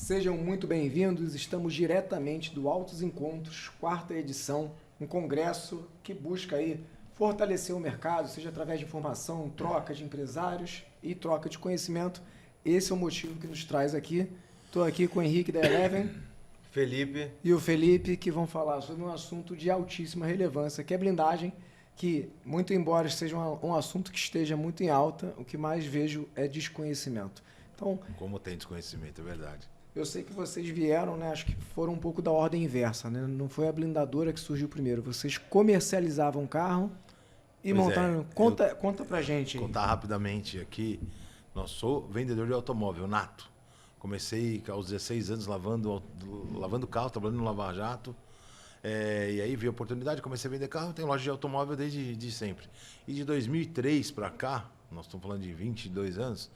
Sejam muito bem-vindos, estamos diretamente do Altos Encontros, quarta edição, um congresso que busca aí fortalecer o mercado, seja através de informação, troca de empresários e troca de conhecimento. Esse é o motivo que nos traz aqui. Estou aqui com o Henrique da Eleven, Felipe e o Felipe, que vão falar sobre um assunto de altíssima relevância, que é blindagem, que, muito embora seja um assunto que esteja muito em alta, o que mais vejo é desconhecimento. Então, como tem desconhecimento, é verdade. Eu sei que vocês vieram, né? Acho que foram um pouco da ordem inversa, né? Não foi a blindadora que surgiu primeiro. Vocês comercializavam o carro e montaram. Conta pra gente aí. Contar rapidamente aqui. Sou vendedor de automóvel, nato. Comecei aos 16 anos lavando carro, trabalhando no Lava Jato. E aí vi a oportunidade, comecei a vender carro. Tenho loja de automóvel desde sempre. E de 2003 para cá, nós estamos falando de 22 anos.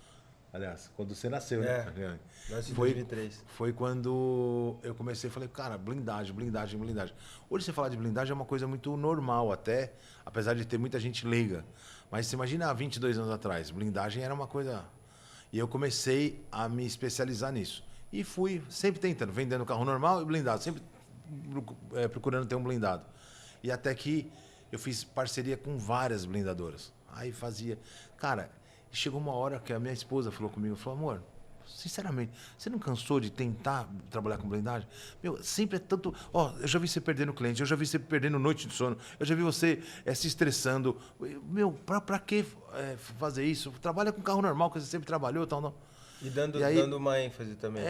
Aliás, quando você nasceu, né? Nasci em 2003. Foi quando eu comecei e falei, cara, blindagem. Hoje você falar de blindagem é uma coisa muito normal até, apesar de ter muita gente leiga. Mas você imagina há 22 anos atrás, blindagem era uma coisa... E eu comecei a me especializar nisso. E fui sempre tentando, vendendo carro normal e blindado, sempre procurando ter um blindado. E até que eu fiz parceria com várias blindadoras. Aí fazia... Cara... Chegou uma hora que a minha esposa falou comigo, falou, amor, sinceramente, você não cansou de tentar trabalhar com blindagem? Meu, sempre é tanto... eu já vi você perdendo cliente, eu já vi você perdendo noite de sono, eu já vi você se estressando. Meu, pra que fazer isso? Trabalha com carro normal, que você sempre trabalhou, tal, não. E dando uma ênfase também.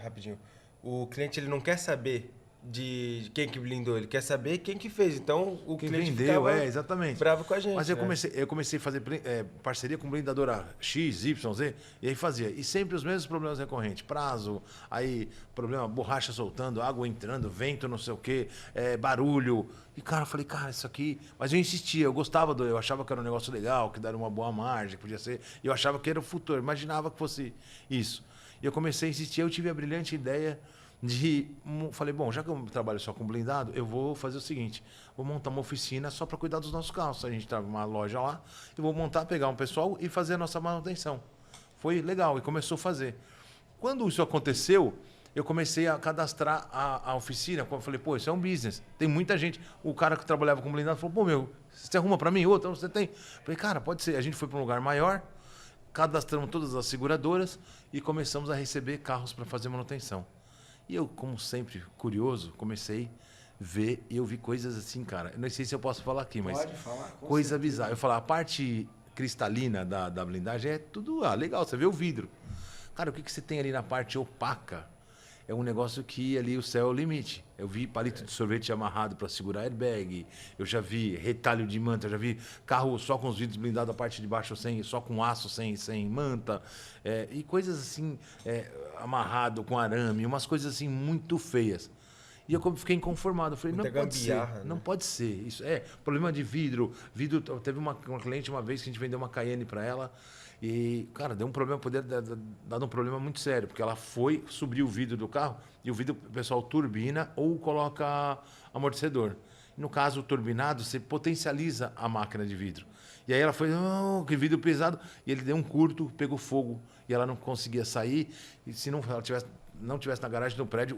Rapidinho. O cliente, ele não quer saber de quem que blindou, ele quer saber quem que fez. Então, o quem cliente vendeu, exatamente. Bravo com a gente. Mas eu comecei a fazer parceria com blindadora X, Y, Z, e aí fazia. E sempre os mesmos problemas recorrentes. Prazo, aí problema, borracha soltando, água entrando, vento, não sei o quê, barulho. E, cara, eu falei, cara, isso aqui... Mas eu insistia, eu gostava eu achava que era um negócio legal, que daria uma boa margem, podia ser... E eu achava que era o futuro, imaginava que fosse isso. E eu comecei a insistir, eu tive a brilhante ideia... Falei, bom, já que eu trabalho só com blindado, eu vou fazer o seguinte, vou montar uma oficina só para cuidar dos nossos carros. A gente está uma loja lá, eu vou montar, pegar um pessoal e fazer a nossa manutenção. Foi legal e começou a fazer. Quando isso aconteceu, eu comecei a cadastrar a oficina. Eu falei, pô, isso é um business. Tem muita gente. O cara que trabalhava com blindado falou, pô, meu, você arruma para mim outra? Você tem? Eu falei, cara, pode ser. A gente foi para um lugar maior, cadastramos todas as seguradoras e começamos a receber carros para fazer manutenção. E eu, como sempre, curioso, comecei a ver e eu vi coisas assim, cara. Eu não sei se eu posso falar aqui, mas... Pode falar, com coisa certeza. bizarra. Eu falar, a parte cristalina da blindagem é tudo legal, você vê o vidro. Cara, o que você tem ali na parte opaca é um negócio que ali o céu é o limite. Eu vi palito de sorvete amarrado para segurar airbag, eu já vi retalho de manta, eu já vi carro só com os vidros blindados, a parte de baixo só com aço, sem manta, e coisas assim, amarrado com arame, umas coisas assim muito feias. E eu fiquei inconformado, eu falei, não pode ser, né? não pode ser. Isso problema de vidro. Teve uma cliente uma vez que a gente vendeu uma Cayenne para ela, e, cara, deu um problema, poderia dar um problema muito sério, porque ela subiu o vidro do carro, e o vidro, o pessoal turbina ou coloca amortecedor. No caso, o turbinado, você potencializa a máquina de vidro. E aí ela foi, que vidro pesado, e ele deu um curto, pegou fogo, e ela não conseguia sair, e se ela não tivesse na garagem do prédio,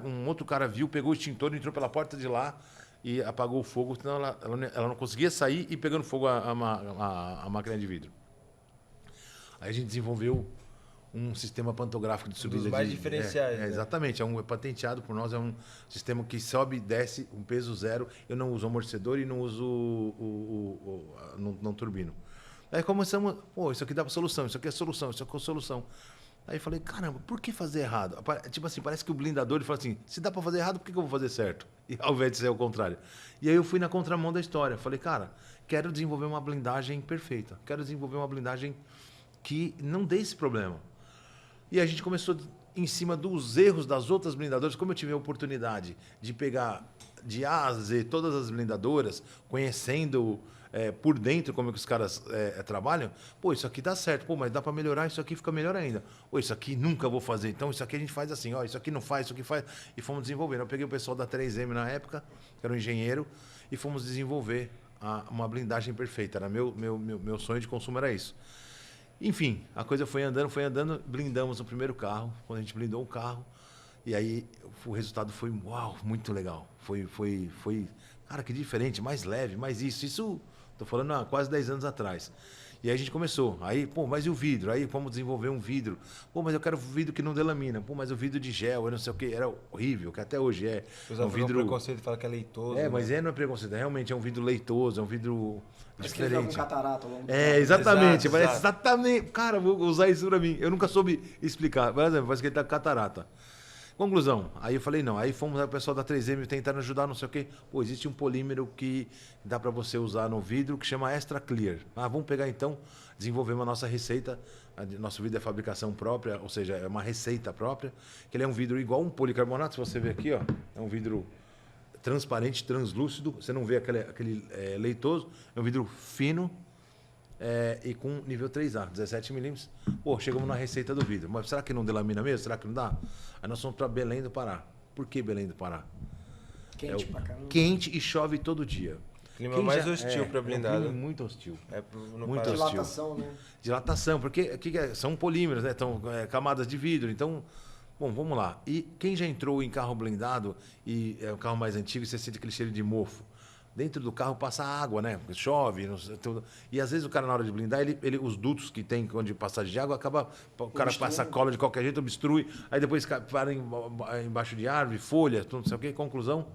um outro cara viu, pegou o extintor, entrou pela porta de lá, e apagou o fogo, senão ela não conseguia sair e pegando fogo a máquina de vidro. Aí a gente desenvolveu um sistema pantográfico de subida. Dos mais diferenciais. Né? Exatamente, é patenteado por nós, é um sistema que sobe e desce, um peso zero. Eu não uso amortecedor e não uso não turbino. Aí começamos, isso aqui dá solução, isso aqui é solução, isso aqui é solução. Aí eu falei, caramba, por que fazer errado? Tipo assim, parece que o blindador ele fala assim, se dá para fazer errado, por que eu vou fazer certo? E ao invés de ser o contrário. E aí eu fui na contramão da história. Falei, cara, quero desenvolver uma blindagem perfeita. Quero desenvolver uma blindagem que não dê esse problema. E a gente começou em cima dos erros das outras blindadoras. Como eu tive a oportunidade de pegar de A a Z todas as blindadoras, conhecendo por dentro como é que os caras trabalham, isso aqui dá certo, mas dá para melhorar, isso aqui fica melhor ainda. Isso aqui nunca vou fazer, então isso aqui a gente faz assim, isso aqui não faz, isso aqui faz. E fomos desenvolvendo. Eu peguei o pessoal da 3M na época, que era um engenheiro, e fomos desenvolver uma blindagem perfeita. Era meu sonho de consumo era isso. Enfim, a coisa foi andando, blindamos o primeiro carro. Quando a gente blindou o carro, e aí o resultado foi, uau, muito legal. Foi, cara, que diferente, mais leve, mais isso. Isso, tô falando há quase 10 anos atrás. E aí a gente começou. Aí, pô, mas e o vidro? Aí vamos desenvolver um vidro. Pô, mas eu quero vidro que não delamina. Pô, mas o vidro de gel, eu não sei o quê. Era horrível, que até hoje é. Um vidro... preconceito fala que é leitoso. É, mas não é preconceito. Realmente é um vidro leitoso, é um vidro diferente. Com catarata ao longo do tempo. Exatamente. Exato. Exatamente. Cara, vou usar isso pra mim. Eu nunca soube explicar. Por exemplo, parece que ele tá com catarata. Conclusão, aí eu falei, não, aí fomos o pessoal da 3M tentando ajudar, não sei o quê. Pô, existe um polímero que dá para você usar no vidro que chama Extra Clear. Vamos pegar então, desenvolver uma nossa receita. Nosso vidro é fabricação própria, ou seja, é uma receita própria, que ele é um vidro igual um policarbonato, se você ver aqui, ó, é um vidro transparente, translúcido, você não vê aquele leitoso, é um vidro fino, e com nível 3A, 17 milímetros. Pô, chegamos na receita do vidro. Mas será que não delamina mesmo? Será que não dá? Aí nós fomos para Belém do Pará. Por que Belém do Pará? Quente pra caramba. Quente e chove todo dia. Clima mais hostil para blindado. É um clima muito hostil. Muito hostil. Dilatação, né? Dilatação, porque são polímeros, né? Então, camadas de vidro. Então, bom, vamos lá. E quem já entrou em carro blindado e é um carro mais antigo, você sente aquele cheiro de mofo. Dentro do carro passa água, né? Porque chove, tudo. E às vezes o cara, na hora de blindar, os dutos que tem onde passagem de água, o cara passa cola de qualquer jeito, obstrui, aí depois para embaixo de árvore, folha, tudo, não sei o quê. Conclusão,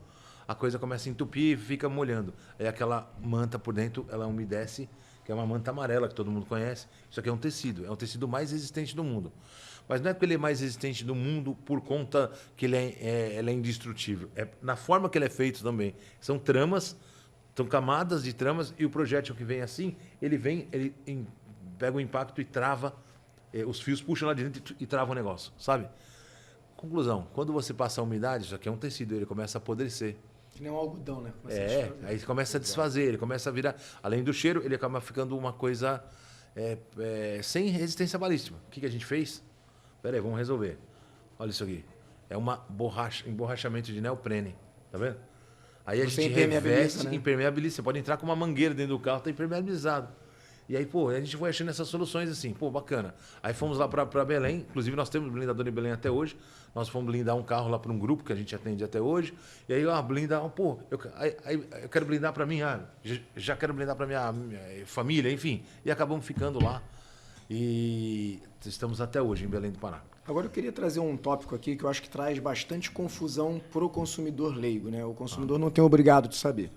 a coisa começa a entupir e fica molhando. Aí aquela manta por dentro, ela umedece, que é uma manta amarela que todo mundo conhece. Isso aqui é um tecido mais resistente do mundo. Mas não é porque ele é mais resistente do mundo por conta que ele é indestrutível. É na forma que ele é feito também. São tramas, são camadas de tramas, e o projétil que vem assim, ele pega o impacto e trava, os fios puxam lá de dentro e trava o negócio, sabe? Conclusão, quando você passa a umidade, isso aqui é um tecido, ele começa a apodrecer. Que nem um algodão, né? Aí começa a desfazer, ele começa a virar... Além do cheiro, ele acaba ficando uma coisa sem resistência balística. O que a gente fez? Pera aí, vamos resolver. Olha isso aqui. É uma emborrachamento de neoprene. Tá vendo? Aí a gente reveste, né? Impermeabiliza. Você pode entrar com uma mangueira dentro do carro, tá impermeabilizado. E aí, pô, a gente foi achando essas soluções assim, pô, bacana. Aí fomos lá para Belém, inclusive nós temos blindador em Belém até hoje. Nós fomos blindar um carro lá para um grupo que a gente atende até hoje. E aí, pô, eu quero blindar para mim, já quero blindar para minha família, enfim. E acabamos ficando lá. E estamos até hoje em Belém do Pará. Agora eu queria trazer um tópico aqui que eu acho que traz bastante confusão para o consumidor leigo, né? O consumidor não tem obrigado de saber.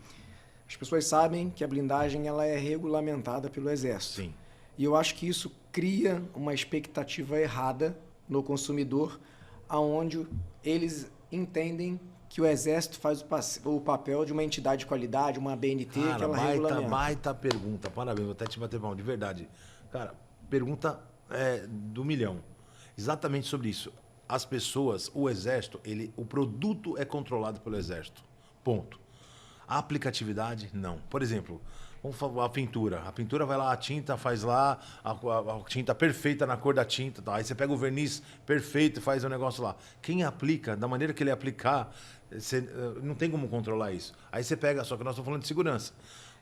As pessoas sabem que a blindagem ela é regulamentada pelo Exército. Sim. E eu acho que isso cria uma expectativa errada no consumidor, aonde eles entendem que o Exército faz o papel de uma entidade de qualidade, uma BNT, cara, que ela regulamenta. Baita pergunta, parabéns, vou até te bater mão, de verdade. Cara, pergunta do milhão. Exatamente sobre isso. As pessoas, o Exército, o produto é controlado pelo Exército. Ponto. A aplicatividade, não. Por exemplo, vamos falar a pintura. A pintura vai lá, a tinta faz lá, a tinta perfeita na cor da tinta. Tá? Aí você pega o verniz perfeito e faz o negócio lá. Quem aplica, da maneira que ele aplicar, não tem como controlar isso. Aí você pega, só que nós estamos falando de segurança.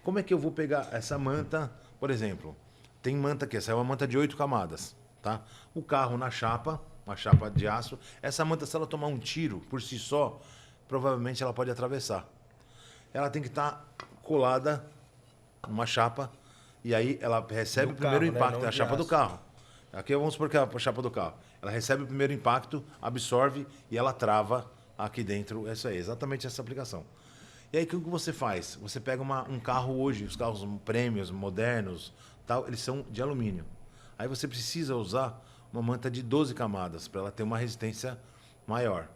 Como é que eu vou pegar essa manta, por exemplo? Tem manta aqui, essa é uma manta de 8 camadas. Tá? O carro na chapa, uma chapa de aço. Essa manta, se ela tomar um tiro por si só, provavelmente ela pode atravessar. Ela tem que estar colada numa chapa e aí ela recebe o primeiro impacto, a chapa do carro. Aqui vamos supor que é a chapa do carro. Ela recebe o primeiro impacto, absorve e ela trava aqui dentro. Essa é exatamente essa aplicação. E aí o que você faz? Você pega um carro hoje, os carros prêmios, modernos, tal, eles são de alumínio. Aí você precisa usar uma manta de 12 camadas para ela ter uma resistência maior.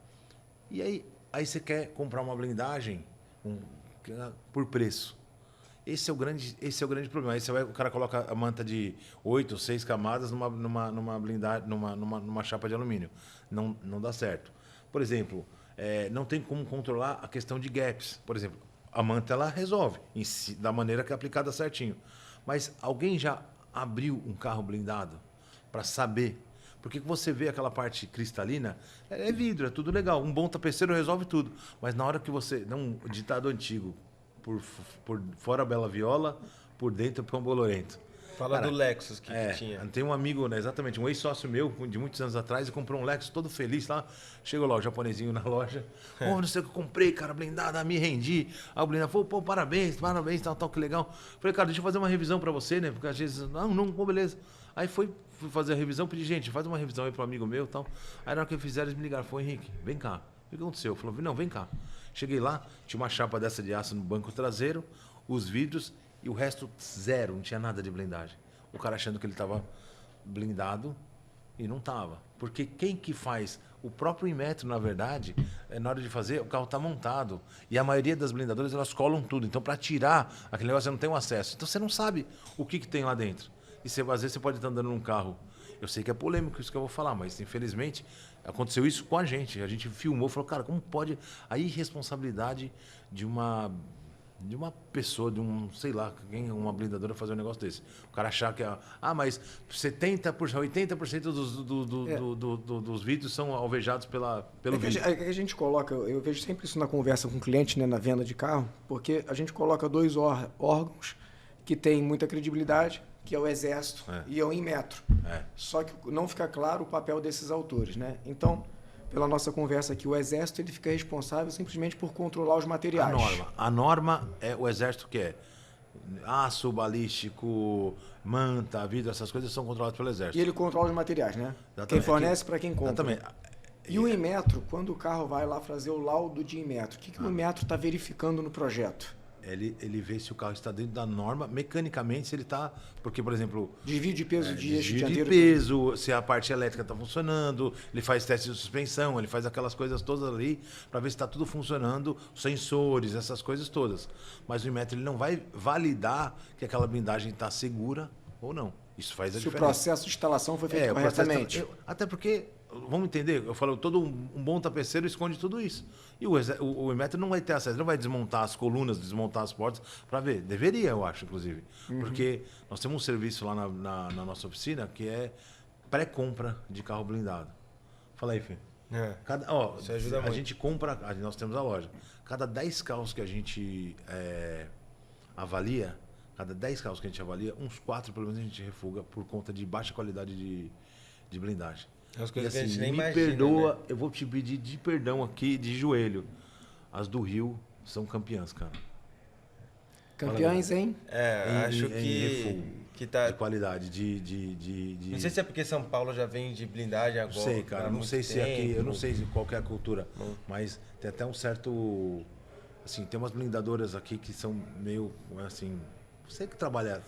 E aí você quer comprar uma blindagem por preço. Esse é o grande problema. Aí o cara coloca a manta de 8, 6 camadas numa blindagem, numa chapa de alumínio. Não dá certo. Por exemplo, não tem como controlar a questão de gaps. Por exemplo, a manta ela resolve da maneira que é aplicada certinho. Mas alguém já abriu um carro blindado para saber? Porque você vê aquela parte cristalina, é vidro, é tudo legal. Um bom tapeceiro resolve tudo. Mas na hora que você... Um ditado antigo, por fora bela viola, por dentro pão bolorento. Fala Cara, do Lexus que tinha. Tem um amigo, né, exatamente, um ex-sócio meu, de muitos anos atrás, e comprou um Lexus todo feliz lá. Chegou lá o japonesinho na loja. Pô, não sei o que eu comprei, cara, blindada, me rendi. Aí o blindado falou, pô, parabéns, tal, que legal. Falei, cara, deixa eu fazer uma revisão pra você, né? Porque às vezes, pô, beleza. Aí fui fazer a revisão, pedi, gente, faz uma revisão aí pro amigo meu e tal. Aí na hora que eu fizer, eles me ligaram, falou, Henrique, vem cá. O que aconteceu? Falou, não, vem cá. Cheguei lá, tinha uma chapa dessa de aço no banco traseiro, os vidros e o resto zero, não tinha nada de blindagem. O cara achando que ele estava blindado e não estava. Porque quem que faz? O próprio Inmetro, na verdade, na hora de fazer, o carro está montado. E a maioria das blindadoras, elas colam tudo. Então, para tirar aquele negócio, você não tem um acesso. Então, você não sabe o que tem lá dentro. E você, às vezes você pode estar andando num carro. Eu sei que é polêmico isso que eu vou falar, mas infelizmente aconteceu isso com a gente. A gente filmou, falou, cara, como pode a irresponsabilidade de uma pessoa, de sei lá, uma blindadora fazer um negócio desse. O cara achar que mas 70%, 80% dos vídeos são alvejados pelo vídeo. A gente coloca, eu vejo sempre isso na conversa com o cliente, né, na venda de carro, porque a gente coloca dois órgãos que têm muita credibilidade, que é o Exército e é o Inmetro. Só que não fica claro o papel desses autores, né? Então, pela nossa conversa aqui, o Exército ele fica responsável simplesmente por controlar os materiais. A norma é o Exército que é aço, balístico, manta, vidro, essas coisas são controladas pelo Exército. E ele controla os materiais, né? Exatamente. Quem fornece para quem compra. Exatamente. E o Inmetro, quando o carro vai lá fazer o laudo de Inmetro, o que o Inmetro está verificando no projeto? Ele vê se o carro está dentro da norma, mecanicamente, se ele está... Porque, por exemplo... Desvio de peso de eixo dianteiro. De peso, se a parte elétrica está funcionando, ele faz teste de suspensão, ele faz aquelas coisas todas ali para ver se está tudo funcionando, sensores, essas coisas todas. Mas o Inmetro ele não vai validar que aquela blindagem está segura ou não. Isso faz a diferença. Se o processo de instalação foi feito corretamente. Até porque... Vamos entender? Eu falo, todo um bom tapeceiro esconde tudo isso. E o Inmetro não vai ter acesso, não vai desmontar as colunas, desmontar as portas para ver. Deveria, eu acho, inclusive. Porque nós temos um serviço lá na nossa oficina que é pré-compra de carro blindado. Fala aí, filho. Isso ajuda muito. A gente compra, nós temos a loja. Cada 10 carros que a gente avalia, uns 4 pelo menos a gente refuga por conta de baixa qualidade de blindagem. As coisas e assim, que a gente nem me imagina, perdoa, né? Eu vou te pedir de perdão aqui, de joelho. As do Rio são campeãs, cara. Campeãs, hein? Acho que tá... De qualidade, Não sei se é porque São Paulo já vem de blindagem agora. Não sei, cara. Não sei se aqui... Eu não sei qual que é a cultura. Mas tem até um certo... Assim, tem umas blindadoras aqui que são meio, assim... Você que trabalha...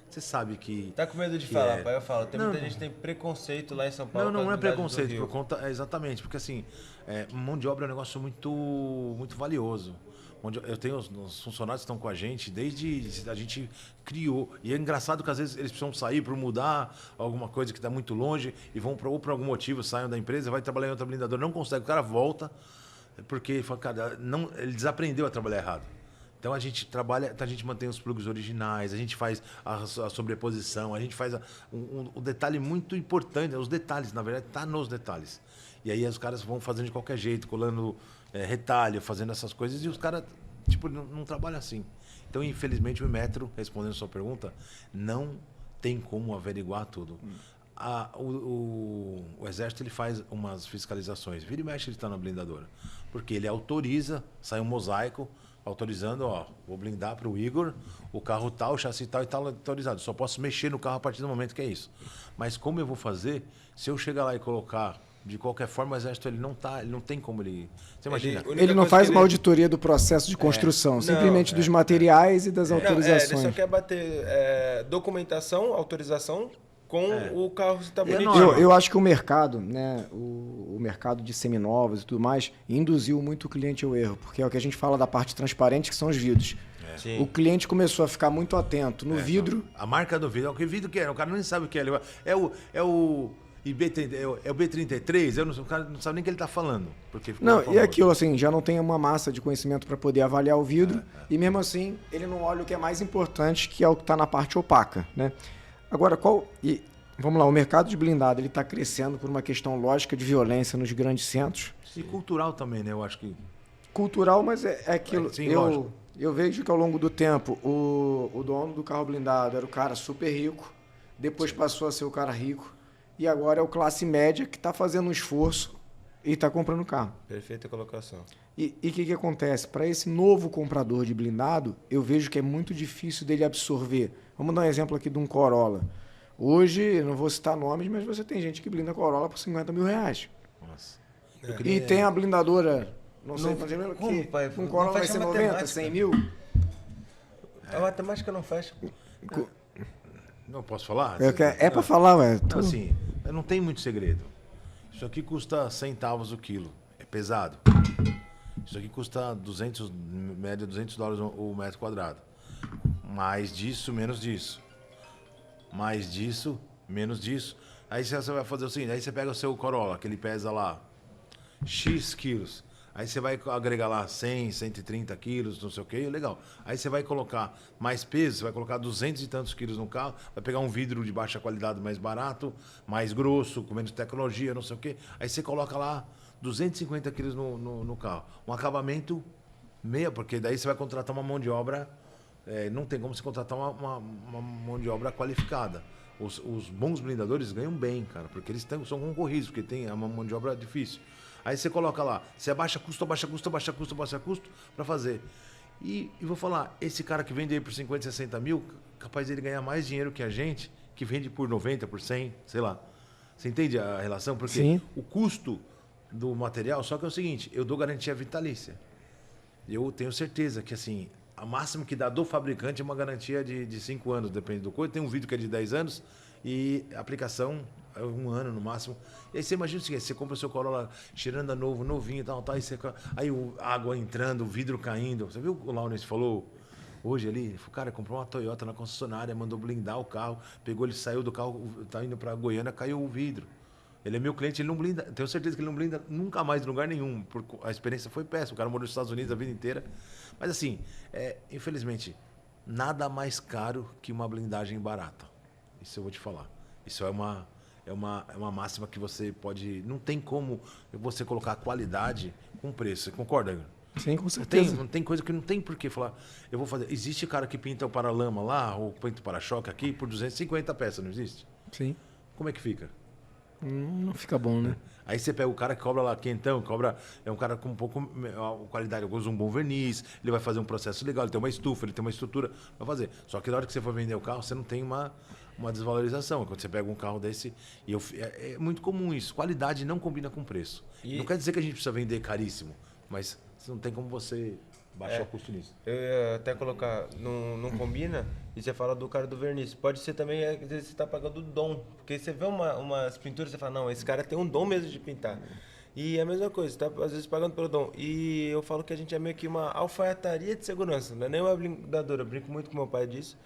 Você sabe que... Tá com medo de falar, pai? Eu falo. Muita gente que tem preconceito lá em São Paulo. Não é preconceito. Por conta, exatamente. Porque assim, mão de obra é um negócio muito, muito valioso. Eu tenho os funcionários que estão com a gente desde a gente criou. E é engraçado que às vezes eles precisam sair para mudar alguma coisa que está muito longe e vão ou por algum motivo saiam da empresa, vai trabalhar em outra blindadora, não consegue, o cara volta porque ele desaprendeu a trabalhar errado. Então a gente trabalha, a gente mantém os plugs originais, a gente faz a sobreposição, a gente faz um detalhe muito importante, os detalhes, na verdade, está nos detalhes. E aí os caras vão fazendo de qualquer jeito, colando retalho, fazendo essas coisas, e os caras não trabalham assim. Então, infelizmente, o Inmetro, respondendo a sua pergunta, não tem como averiguar tudo. O Exército ele faz umas fiscalizações, vira e mexe ele está na blindadora, porque ele autoriza, sai um mosaico, autorizando, vou blindar para o Igor, o carro tal, o chassi tal e tal autorizado. Só posso mexer no carro a partir do momento que é isso. Mas como eu vou fazer, se eu chegar lá e colocar de qualquer forma, o Exército ele não tem como ele... Você imagina? Ele não faz uma auditoria do processo de construção, simplesmente dos materiais e das autorizações. Ele só quer bater documentação, autorização com o carro se está bonitinho. Eu acho que o mercado, né, o mercado de seminovos e tudo mais, induziu muito o cliente ao erro, porque é o que a gente fala da parte transparente, que são os vidros. O cliente começou a ficar muito atento no vidro. A marca do vidro, que vidro que é? O cara nem sabe o que é. É o B33, o cara não sabe nem o que ele está falando. Porque não, e aquilo assim, já não tem uma massa de conhecimento para poder avaliar o vidro, e mesmo assim ele não olha o que é mais importante, que é o que está na parte opaca, né? Agora, vamos lá, o mercado de blindado está crescendo por uma questão lógica de violência nos grandes centros. E cultural também, né? Eu acho que... Cultural, mas é aquilo... Sim, eu vejo que ao longo do tempo, o dono do carro blindado era o cara super rico, depois passou a ser o cara rico, e agora é o classe média que está fazendo um esforço e está comprando carro. Perfeita colocação. E o que acontece? Para esse novo comprador de blindado, eu vejo que é muito difícil dele absorver. Vamos dar um exemplo aqui de um Corolla. Hoje, não vou citar nomes, mas você tem gente que blinda Corolla por 50 mil reais. Nossa. E tem a blindadora, não sei, mas como, que pai? um Corolla vai fecha ser a 90, matemática. 100 mil. A matemática não fecha. Não posso falar? É para falar, ué. Então, assim, não tem muito segredo. Isso aqui custa centavos o quilo. É pesado. Isso aqui custa 200, média $200 o metro quadrado. Mais disso, menos disso. Mais disso, menos disso. Aí você vai fazer o seguinte, aí você pega o seu Corolla, que ele pesa lá X quilos. Aí você vai agregar lá 100, 130 quilos, não sei o que, legal. Aí você vai colocar mais peso, você vai colocar 200 e tantos quilos no carro, vai pegar um vidro de baixa qualidade mais barato, mais grosso, com menos tecnologia, não sei o que. Aí você coloca lá 250 quilos no carro. Um acabamento meia, porque daí você vai contratar uma mão de obra, não tem como você contratar uma mão de obra qualificada. Os bons blindadores ganham bem, cara, porque eles são concorridos, porque tem uma mão de obra difícil. Aí você coloca lá, você abaixa custo para fazer. E vou falar, esse cara que vende aí por 50, 60 mil, capaz ele ganhar mais dinheiro que a gente, que vende por 90, por 100, sei lá. Você entende a relação? Porque Sim. O custo do material, só que é o seguinte, eu dou garantia vitalícia. Eu tenho certeza que, assim, a máxima que dá do fabricante é uma garantia de 5 anos, depende do coisa. Tem um vídeo que é de 10 anos e a aplicação é 1 ano no máximo. E aí você imagina o seguinte, você compra o seu Corolla cheirando a novo, novinho e tal, aí a água entrando, o vidro caindo. Você viu o que o Laurence falou hoje ali? O cara comprou uma Toyota na concessionária, mandou blindar o carro, pegou, ele saiu do carro, tá indo para Goiânia, caiu o vidro. Ele é meu cliente, ele não blinda, tenho certeza que ele não blinda nunca mais em lugar nenhum, porque a experiência foi péssima. O cara morou nos Estados Unidos a vida inteira. Mas assim, infelizmente, nada mais caro que uma blindagem barata. Isso eu vou te falar. Isso é uma máxima que você pode... Não tem como você colocar qualidade com preço. Você concorda, Igor? Sim, com certeza. Não tem coisa que não tem por que falar. Eu vou fazer... Existe cara que pinta o paralama lá, ou pinta o para-choque aqui, por 250 peças, não existe? Sim. Como é que fica? Não fica bom, né? Aí você pega o cara que cobra lá quentão, é um cara com um pouco qualidade, usa um bom verniz, ele vai fazer um processo legal, ele tem uma estufa, ele tem uma estrutura para fazer. Só que na hora que você for vender o carro, você não tem uma desvalorização. Quando você pega um carro desse, é muito comum isso. Qualidade não combina com preço. Não quer dizer que a gente precisa vender caríssimo, mas não tem como você baixar o custo nisso. Eu ia até colocar, não combina, e você fala do cara do verniz. Pode ser também, às vezes você está pagando o dom. Porque você vê umas pinturas e você fala, não, esse cara tem um dom mesmo de pintar. E é a mesma coisa, você tá às vezes pagando pelo dom. E eu falo que a gente é meio que uma alfaiataria de segurança, não é nem uma blindadora. Eu brinco muito com meu pai disso.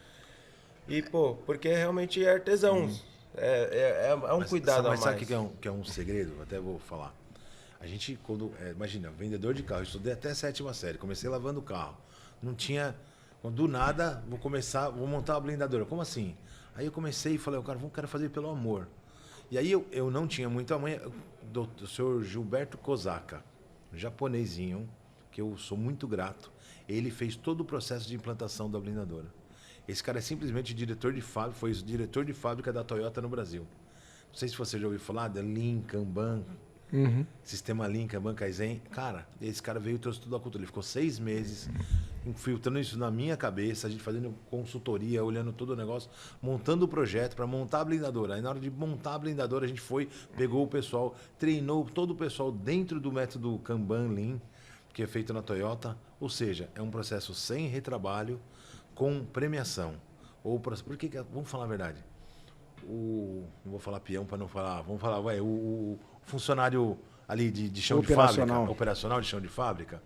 E, pô, porque realmente é artesão. É um cuidado a mais. Mas sabe o que é um segredo? Até vou falar. A gente, imagina, vendedor de carro, eu estudei até a 7ª série, comecei lavando o carro. Não tinha, do nada, vou montar uma blindadora. Como assim? Aí eu comecei e falei, cara, quero fazer pelo amor. E aí eu não tinha muita manha, do senhor Gilberto Kozaka, um japonesinho, que eu sou muito grato. Ele fez todo o processo de implantação da blindadora. Esse cara é simplesmente diretor de fábrica, foi o diretor de fábrica da Toyota no Brasil. Não sei se você já ouviu falar da Lean, Kanban, Sistema Lean, Kanban, Kaizen. Cara, esse cara veio e trouxe tudo a cultura. Ele ficou 6 meses infiltrando isso na minha cabeça, a gente fazendo consultoria, olhando todo o negócio, montando o projeto para montar a blindadora. Aí na hora de montar a blindadora, a gente pegou o pessoal, treinou todo o pessoal dentro do método Kanban Lean, que é feito na Toyota. Ou seja, é um processo sem retrabalho, com premiação. Porque, vamos falar a verdade, não vou falar peão para não falar, vamos falar, o funcionário ali de chão de fábrica, operacional de chão de fábrica,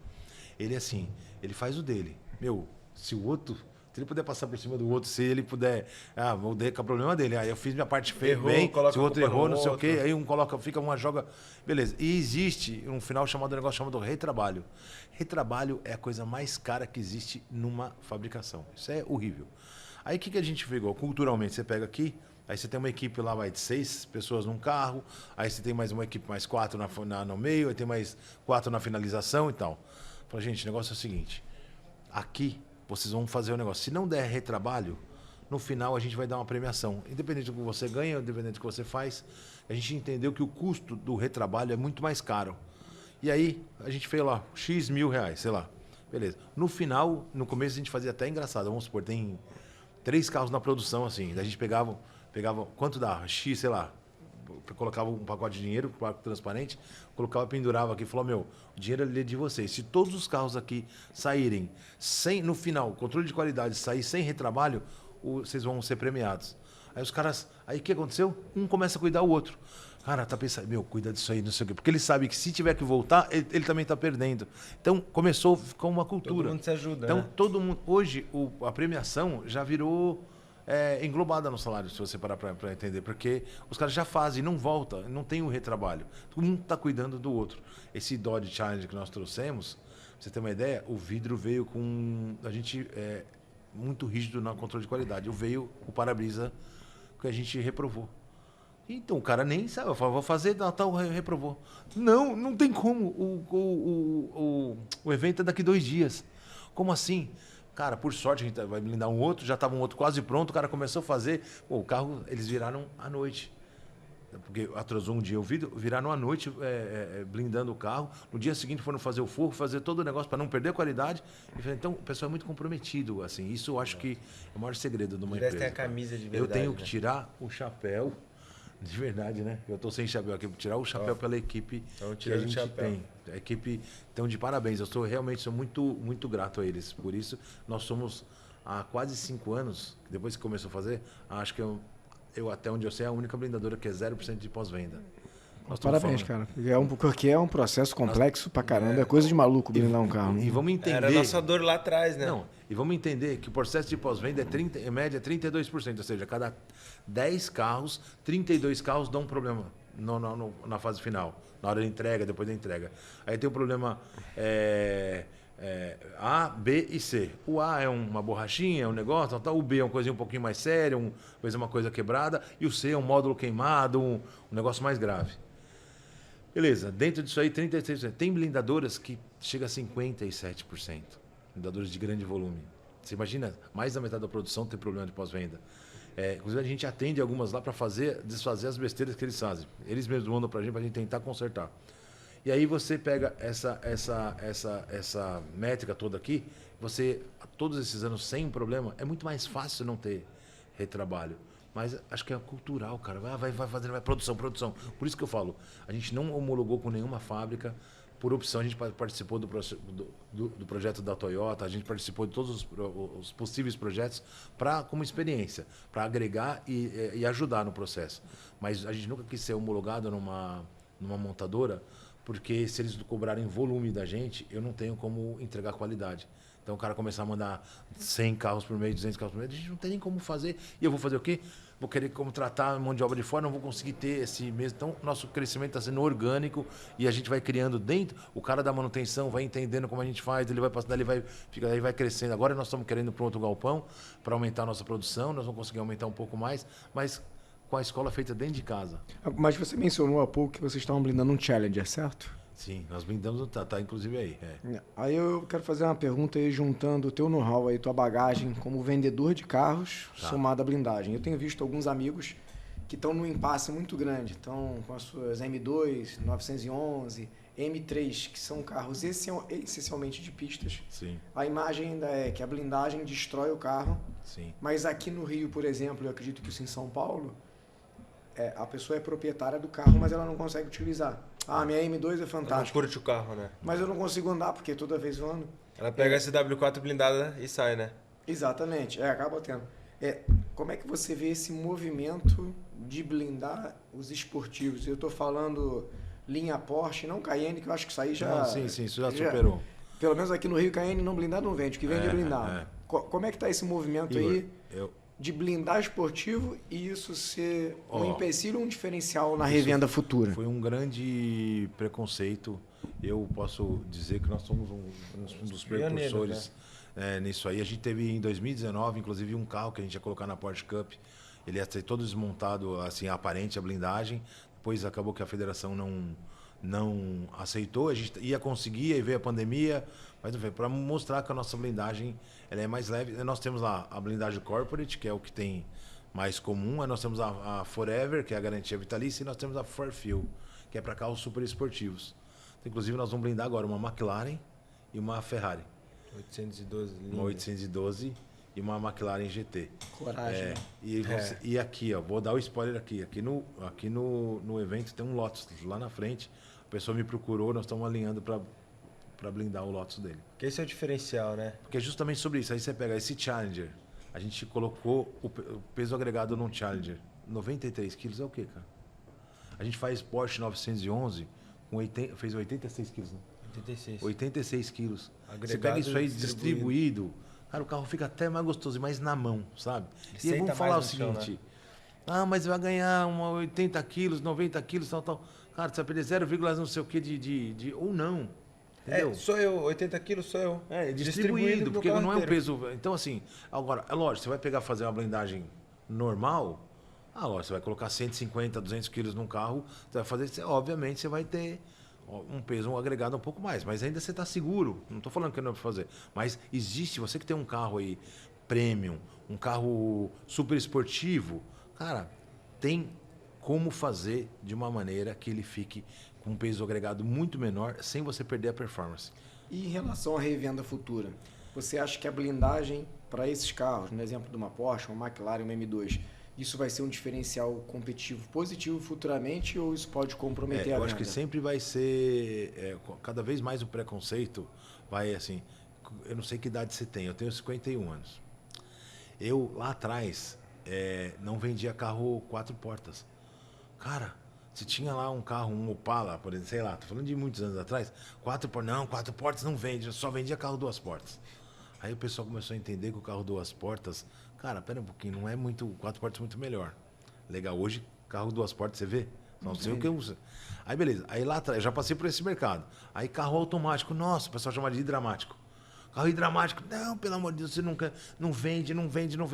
ele assim, ele faz o dele. Se o outro, se ele puder passar por cima do outro, se ele puder, vou dar com o problema dele. Aí eu fiz minha parte bem, se o outro errou, não sei o quê, aí um coloca, fica uma joga, beleza. E existe um negócio chamado retrabalho. Retrabalho é a coisa mais cara que existe numa fabricação. Isso é horrível. Aí o que a gente pegou? Culturalmente, você pega aqui, aí você tem uma equipe lá de 6 pessoas num carro, aí você tem mais uma equipe, mais 4 no meio, aí tem mais 4 na finalização e tal. Falei, gente, o negócio é o seguinte, aqui vocês vão fazer o negócio. Se não der retrabalho, no final a gente vai dar uma premiação. Independente do que você ganha, independente do que você faz, a gente entendeu que o custo do retrabalho é muito mais caro. E aí a gente fez lá, X mil reais, sei lá. Beleza. No final, no começo a gente fazia até engraçado. Vamos supor, tem 3 carros na produção, assim. Daí a gente pegava quanto dá? X, sei lá. Colocava um pacote de dinheiro, um pacote transparente, colocava, pendurava aqui e falou, meu, o dinheiro é de vocês. Se todos os carros aqui saírem sem, no final, controle de qualidade, sair sem retrabalho, vocês vão ser premiados. Aí os caras, aí o que aconteceu? Um começa a cuidar o outro. Cara, tá pensando, meu, cuida disso aí, não sei o quê. Porque ele sabe que se tiver que voltar, ele também tá perdendo. Então, ficou uma cultura. Todo mundo se ajuda, então, né? todo mundo, hoje, a premiação já virou englobada no salário, se você parar para entender. Porque os caras já fazem, não volta, não tem o retrabalho. Todo mundo tá cuidando do outro. Esse Dodge Challenger que nós trouxemos, pra você ter uma ideia, o vidro veio com... A gente muito rígido no controle de qualidade. Veio o para-brisa que a gente reprovou. Então, o cara nem sabe. Eu falo, vou fazer, Natal reprovou. Não tem como. O evento é daqui 2 dias. Como assim? Cara, por sorte, a gente vai blindar um outro, já estava um outro quase pronto, o cara começou a fazer. Pô, o carro, eles viraram à noite. Porque atrasou um dia o vidro, viraram à noite blindando o carro. No dia seguinte foram fazer o forro, fazer todo o negócio para não perder a qualidade. Então, o pessoal é muito comprometido. Assim, isso eu acho que é o maior segredo de uma empresa. Tem a camisa de verdade. Eu tenho que tirar o chapéu. De verdade, né? Eu tô sem chapéu aqui, tirar o chapéu pela equipe que a gente tem. A equipe, então, de parabéns. Eu realmente sou muito, muito grato a eles. Por isso, nós somos há quase 5 anos, depois que começou a fazer, acho que eu até onde eu sei, é a única blindadora que é 0% de pós-venda. Parabéns, cara. Porque é um processo complexo pra caramba. É coisa de maluco blindar um carro. E vamos entender... Era a nossa dor lá atrás, né? Não, e vamos entender que o processo de pós-venda em média, 32%. Ou seja, cada 10 carros, 32 carros dão um problema na fase final. Na hora da entrega, depois da entrega. Aí tem o problema A, B e C. O A é uma borrachinha, é um negócio, tal. O B é uma coisinha um pouquinho mais séria, uma coisa quebrada. E o C é um módulo queimado, um negócio mais grave. Beleza, dentro disso aí, 36%. Tem blindadoras que chega a 57%. Blindadoras de grande volume. Você imagina, mais da metade da produção tem problema de pós-venda. Inclusive, a gente atende algumas lá para desfazer as besteiras que eles fazem. Eles mesmos mandam para a gente tentar consertar. E aí você pega essa métrica toda aqui, todos esses anos sem problema, é muito mais fácil não ter retrabalho. Mas acho que é cultural, cara. Vai fazendo, vai produção. Por isso que eu falo, a gente não homologou com nenhuma fábrica. Por opção, a gente participou do projeto da Toyota, a gente participou de todos os possíveis projetos como experiência, para agregar e ajudar no processo. Mas a gente nunca quis ser homologado numa montadora, porque se eles cobrarem volume da gente, eu não tenho como entregar qualidade. Então o cara começar a mandar 100 carros por mês, 200 carros por mês, a gente não tem nem como fazer. E eu vou fazer o quê? Vou querer contratar mão de obra de fora, não vou conseguir ter esse mesmo. Então, nosso crescimento está sendo orgânico e a gente vai criando dentro. O cara da manutenção vai entendendo como a gente faz, ele vai passando, ele vai crescendo. Agora nós estamos querendo ir para outro galpão para aumentar a nossa produção, nós vamos conseguir aumentar um pouco mais, mas com a escola feita dentro de casa. Mas você mencionou há pouco que vocês estavam blindando um Challenger, certo? Sim, nós blindamos, tá inclusive aí. Aí eu quero fazer uma pergunta aí, juntando o teu know-how aí, tua bagagem como vendedor de carros, somado à blindagem. Eu tenho visto alguns amigos que estão num impasse muito grande, estão com as suas M2, 911, M3, que são carros essencialmente de pistas. Sim. A imagem ainda é que a blindagem destrói o carro. Sim. Mas aqui no Rio, por exemplo, eu acredito que isso em São Paulo, a pessoa é proprietária do carro, mas ela não consegue utilizar. Minha M2 é fantástica. Não curte o carro, né? Mas eu não consigo andar, porque toda vez eu ando. Ela pega a SW4 blindada e sai, né? Exatamente, acaba tendo. Como é que você vê esse movimento de blindar os esportivos? Eu estou falando linha Porsche, não Cayenne, que eu acho que isso aí já... Não, sim, isso já superou. Pelo menos aqui no Rio, Cayenne não blindado não vende, o que vende é blindado. Como é que está esse movimento aí de blindar esportivo e isso ser um empecilho ou um diferencial na revenda futura? Foi um grande preconceito. Eu posso dizer que nós somos um dos precursores nisso aí. A gente teve em 2019, inclusive, um carro que a gente ia colocar na Porsche Cup. Ele ia ser todo desmontado, assim, aparente, a blindagem. Depois acabou que a federação não aceitou, a gente ia conseguir, aí veio a pandemia, mas não foi, para mostrar que a nossa blindagem ela é mais leve. Nós temos lá a blindagem corporate, que é o que tem mais comum, aí nós temos a Forever, que é a garantia vitalícia, e nós temos a Forfil, que é para carros super esportivos. Então, inclusive nós vamos blindar agora uma McLaren e uma Ferrari. 812, linda. Uma 812 e uma McLaren GT. Coragem. É, né? e aqui, ó, vou dar o spoiler aqui. Aqui no evento tem um Lotus lá na frente. A pessoa me procurou, nós estamos alinhando para blindar o Lotus dele. Que esse é o diferencial, né? Porque é justamente sobre isso. Aí você pega esse Challenger, a gente colocou o peso agregado num Challenger. 93 quilos é o quê, cara? A gente faz Porsche 911 com fez 86 quilos, né? 86. 86 quilos. Agregado Você pega isso aí distribuído. distribuído, cara, o carro fica até mais gostoso, mais na mão, sabe? E aí Senta vamos falar o mais no chão, seguinte, mas vai ganhar 80 quilos, 90 quilos, tal. Cara, você vai perder 0, não sei o que ou não. Entendeu? Sou eu, 80 quilos sou eu. É distribuído, pro porque carro não é um inteiro. peso. Então, assim, agora, é lógico, você vai pegar fazer uma blindagem normal, lógico, você vai colocar 150, 200 quilos num carro, você vai fazer, obviamente, você vai ter um peso agregado um pouco mais, mas ainda você está seguro. Não estou falando que não é para fazer, mas existe, você que tem um carro aí premium, um carro super esportivo, cara, tem como fazer de uma maneira que ele fique com um peso agregado muito menor, sem você perder a performance. E em relação à revenda futura, você acha que a blindagem para esses carros, no exemplo de uma Porsche, uma McLaren, uma M2, isso vai ser um diferencial competitivo positivo futuramente ou isso pode comprometer a Eu venda? acho que sempre vai ser, cada vez mais o preconceito vai assim, eu não sei que idade você tem, eu tenho 51 anos. Eu, lá atrás, não vendia carro 4 portas. Cara, se tinha lá um carro, um Opala, por exemplo, sei lá, tô falando de muitos anos atrás, 4 portas não vende, eu só vendia carro 2 portas. Aí o pessoal começou a entender que o carro 2 portas, cara, pera um pouquinho, não é muito, 4 portas é muito melhor. Legal, hoje, carro 2 portas, você vê? Não sei o que eu uso. Aí beleza, aí lá atrás, eu já passei por esse mercado. Aí carro automático, nossa, o pessoal chama de hidramático. Carro hidramático, não, pelo amor de Deus, você nunca, não vende,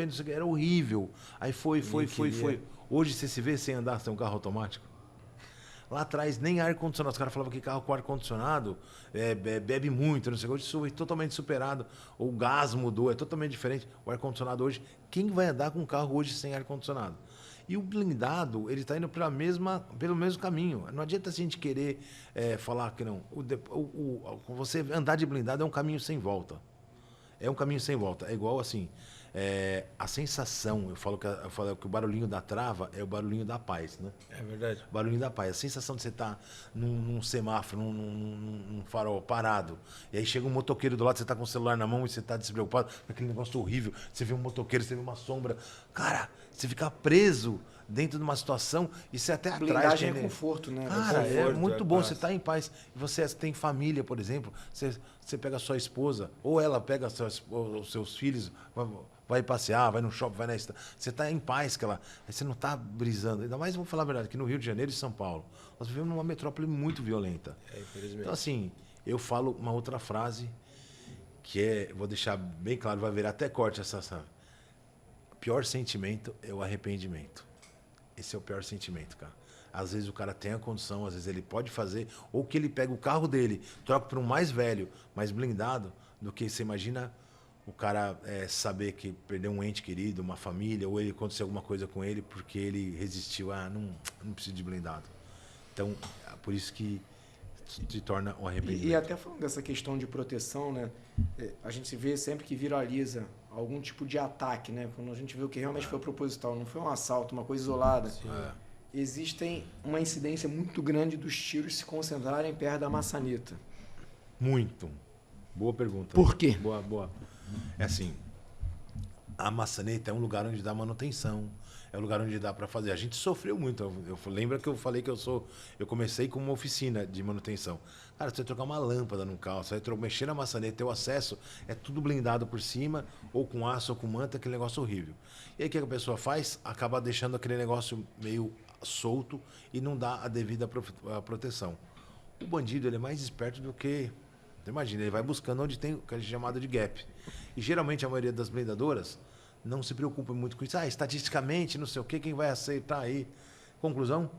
isso aqui, era horrível. Aí foi. Hoje você se vê sem andar, sem um carro automático? Lá atrás, nem ar-condicionado. Os caras falavam que carro com ar-condicionado bebe muito, não sei o que. Hoje isso foi totalmente superado. O gás mudou, é totalmente diferente. O ar-condicionado hoje, quem vai andar com um carro hoje sem ar-condicionado? E o blindado, ele está indo pelo mesmo caminho. Não adianta a gente querer falar que não. Você andar de blindado é um caminho sem volta. É um caminho sem volta. É igual assim, a sensação, eu falo que o barulhinho da trava é o barulhinho da paz, né? É verdade. O barulhinho da paz. A sensação de você estar num semáforo, num farol parado, e aí chega um motoqueiro do lado, você está com o celular na mão e você está despreocupado, aquele negócio horrível, você vê um motoqueiro, você vê uma sombra. Cara, você fica preso dentro de uma situação e você até atrai. Blindagem é conforto, né? Cara, é Conforto, muito é bom, paz. você está em paz. E você tem família, por exemplo, você pega a sua esposa, ou ela pega os seus filhos, vai passear, vai no shopping, vai na estrada. Você está em paz, aí você não está brisando. Ainda mais, vou falar a verdade, que no Rio de Janeiro e São Paulo, nós vivemos numa metrópole muito violenta. Infelizmente. Então, assim, eu falo uma outra frase, que vou deixar bem claro, vai virar até corte essa. O pior sentimento é o arrependimento. Esse é o pior sentimento, cara. Às vezes o cara tem a condição, às vezes ele pode fazer, ou que ele pega o carro dele, troca por um mais velho, mais blindado, do que você imagina o cara saber que perdeu um ente querido, uma família, ou ele aconteceu alguma coisa com ele porque ele resistiu, não preciso de blindado. Então, por isso que se torna um arrependimento. E até falando dessa questão de proteção, né? A gente se vê sempre que viraliza algum tipo de ataque, né? Quando a gente vê o que realmente foi proposital, não foi um assalto, uma coisa isolada. Existem uma incidência muito grande dos tiros se concentrarem perto da maçaneta. Muito. Boa pergunta. Por quê? Boa. É assim, a maçaneta é um lugar onde dá manutenção, é um lugar onde dá para fazer. A gente sofreu muito. Lembra que eu falei que eu comecei com uma oficina de manutenção. Cara, você vai trocar uma lâmpada num carro, você vai mexer na maçaneta, o acesso é tudo blindado por cima, ou com aço ou com manta, aquele negócio horrível. E aí o que a pessoa faz? Acaba deixando aquele negócio meio solto e não dá a devida proteção. O bandido, ele é mais esperto do que... Imagina, ele vai buscando onde tem o que é chamado de gap. E geralmente a maioria das blindadoras não se preocupa muito com isso. Estatisticamente, não sei o quê, quem vai aceitar aí? Conclusão?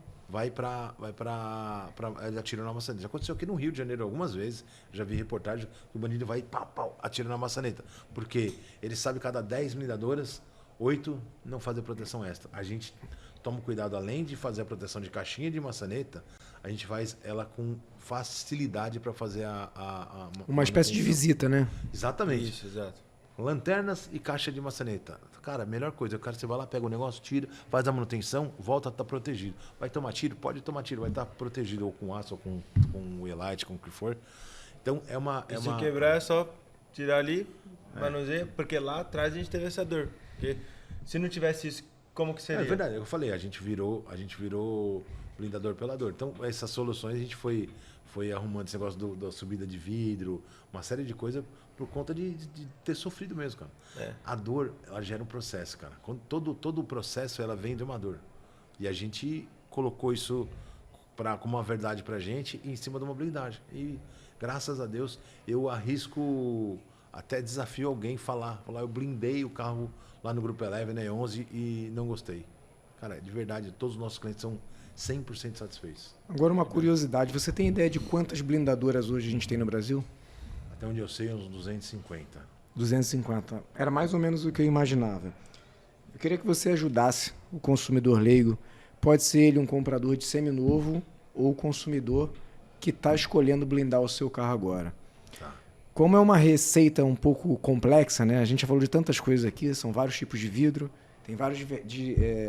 ele atira na maçaneta. Já aconteceu aqui no Rio de Janeiro algumas vezes, já vi reportagem que o bandido vai e pau, atira na maçaneta. Porque ele sabe que cada 10 blindadoras, 8 não fazem proteção extra. A gente toma cuidado, além de fazer a proteção de caixinha de maçaneta, a gente faz ela com facilidade para fazer uma espécie de visita, né? Exatamente. Isso, exato. Lanternas e caixa de maçaneta. Cara, a melhor coisa, o cara, você vai lá, pega o negócio, tira, faz a manutenção, volta a estar protegido. Vai tomar tiro? Pode tomar tiro, vai estar protegido ou com aço, ou com o Elite, com o que for. Então, Se quebrar é só tirar ali, manuseia, porque lá atrás a gente teve essa dor. Porque se não tivesse isso, como que seria? É verdade, eu falei, a gente virou blindador pela dor. Então, essas soluções a gente foi arrumando esse negócio da subida de vidro, uma série de coisas por conta de ter sofrido mesmo, cara. A dor, ela gera um processo, cara. Todo o processo, ela vem de uma dor. E a gente colocou isso como uma verdade pra gente em cima de uma blindagem. E, graças a Deus, eu arrisco, até desafio alguém falar, eu blindei o carro lá no Grupo Eleven, né, 11, e não gostei. Cara, de verdade, todos os nossos clientes são 100% satisfeitos. Agora uma curiosidade, você tem ideia de quantas blindadoras hoje a gente tem no Brasil? Até onde eu sei, uns 250. 250. Era mais ou menos o que eu imaginava. Eu queria que você ajudasse o consumidor leigo. Pode ser ele um comprador de seminovo ou o consumidor que está escolhendo blindar o seu carro agora. Tá. Como é uma receita um pouco complexa, né? A gente já falou de tantas coisas aqui, são vários tipos de vidro, tem vários